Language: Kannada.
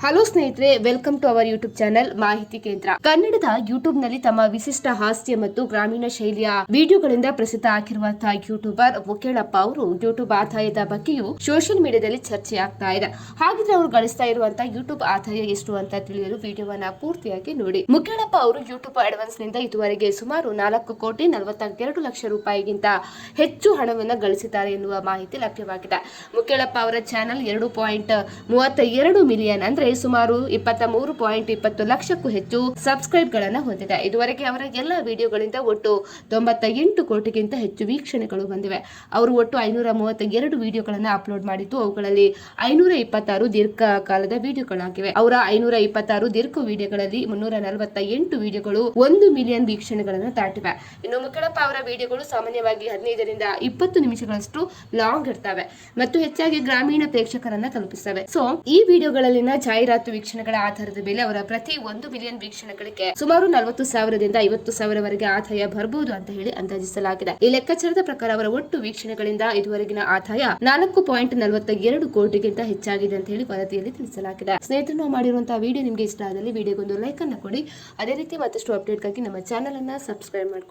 ಹಲೋ ಸ್ನೇಹಿತರೆ, welcome to our YouTube channel Mahiti Kendra. ಕನ್ನಡದ ಯೂಟ್ಯೂಬ್ ನಲ್ಲಿ ತಮ್ಮ ವಿಶಿಷ್ಟ ಹಾಸ್ಯ ಮತ್ತು ಗ್ರಾಮೀಣ ಶೈಲಿಯ ವಿಡಿಯೋಗಳಿಂದ ಪ್ರಸಿದ್ಧ ಆಗಿರುವಂತಹ ಯೂಟ್ಯೂಬರ್ ಮುಖೇಳಪ್ಪ ಅವರು ಯೂಟ್ಯೂಬ್ ಆದಾಯದ ಬಗ್ಗೆಯೂ ಸೋಷಿಯಲ್ ಮೀಡಿಯಾದಲ್ಲಿ ಚರ್ಚೆ ಆಗ್ತಾ ಇದೆ. ಹಾಗಿದ್ರೆ ಅವರು ಗಳಿಸ್ತಾ ಇರುವಂತಹ ಯೂಟ್ಯೂಬ್ ಆದಾಯ ಎಷ್ಟು ಅಂತ ತಿಳಿಯಲು ವಿಡಿಯೋವನ್ನ ಪೂರ್ತಿಯಾಗಿ ನೋಡಿ. ಮುಖೇಳಪ್ಪ ಅವರು ಯೂಟ್ಯೂಬ್ ಅಡ್ವಾನ್ಸ್ ನಿಂದ ಇದುವರೆಗೆ ಸುಮಾರು 4,42,00,000 ರೂಪಾಯಿಗಿಂತ ಹೆಚ್ಚು ಹಣವನ್ನು ಗಳಿಸಿದ್ದಾರೆ ಎನ್ನುವ ಮಾಹಿತಿ ಲಭ್ಯವಾಗಿದೆ. ಮುಖೇಳಪ್ಪ ಅವರ ಚಾನೆಲ್ 2.32 ಮಿಲಿಯನ್ ಅಂದ್ರೆ ಸುಮಾರು 23.20 ಲಕ್ಷಕ್ಕೂ ಹೆಚ್ಚು ಸಬ್ಸ್ಕ್ರೈಬ್ ಗಳನ್ನ ಹೊಂದಿದೆ. ಇದುವರೆಗೆ ಅವರ ಎಲ್ಲ ವಿಡಿಯೋಗಳಿಂದ ಒಟ್ಟು 98 ಕೋಟಿಗಿಂತ ಹೆಚ್ಚು ವೀಕ್ಷಣೆಗಳು ಬಂದಿವೆ. ಅವರು ಒಟ್ಟು 532 ವಿಡಿಯೋಗಳನ್ನ ಅಪ್ಲೋಡ್ ಮಾಡಿದ್ದು, ಅವುಗಳಲ್ಲಿ 526 ದೀರ್ಘಕಾಲದ ವಿಡಿಯೋಗಳಾಗಿವೆ. ಅವರ 526 ದೀರ್ಘ ವಿಡಿಯೋಗಳಲ್ಲಿ 348 ವಿಡಿಯೋಗಳು 1 ಮಿಲಿಯನ್ ವೀಕ್ಷಣೆಗಳನ್ನು ದಾಟಿವೆ. ಇನ್ನು ಮುಖೇಳಪ್ಪ ಅವರ ವಿಡಿಯೋಗಳು ಸಾಮಾನ್ಯವಾಗಿ 15 ರಿಂದ 20 ನಿಮಿಷಗಳಷ್ಟು ಲಾಂಗ್ ಇರ್ತವೆ ಮತ್ತು ಹೆಚ್ಚಾಗಿ ಗ್ರಾಮೀಣ ಪ್ರೇಕ್ಷಕರನ್ನ ತಲುಪಿಸ್ತವೆ. ಸೊ ಈ ವಿಡಿಯೋಗಳಲ್ಲಿನ ಜಾಹೀರಾತು ವೀಕ್ಷಣೆಗಳ ಆಧಾರದ ಮೇಲೆ ಅವರ ಪ್ರತಿ 1 ಮಿಲಿಯನ್ ವೀಕ್ಷಣೆಗಳಿಗೆ ಸುಮಾರು 40,000 ದಿಂದ 50,000 ವರೆಗೆ ಆದಾಯ ಬರಬಹುದು ಅಂತ ಹೇಳಿ ಅಂದಾಜಿಸಲಾಗಿದೆ. ಈ ಲೆಕ್ಕಾಚಾರದ ಪ್ರಕಾರ ಅವರ ಒಟ್ಟು ವೀಕ್ಷಣೆಗಳಿಂದ ಇದುವರೆಗಿನ ಆದಾಯ 4.42 ಕೋಟಿಗಿಂತ ಹೆಚ್ಚಾಗಿದೆ ಅಂತ ಹೇಳಿ ವರದಿಯಲ್ಲಿ ತಿಳಿಸಲಾಗಿದೆ. ಸ್ನೇಹಿತರು, ನಾವು ಮಾಡಿರುವಂತಹ ವಿಡಿಯೋ ನಿಮಗೆ ಇಷ್ಟ ಆದಲ್ಲಿ ವಿಡಿಯೋಗೊಂದು ಲೈಕ್ ಅನ್ನು ಕೊಡಿ. ಅದೇ ರೀತಿ ಮತ್ತಷ್ಟು ಅಪ್ಡೇಟ್ಗಾಗಿ ನಮ್ಮ ಚಾನೆಲ್ ಅನ್ನ ಸಬ್ಸ್ಕ್ರೈಬ್ ಮಾಡ್ಕೊಳ್ಳಿ.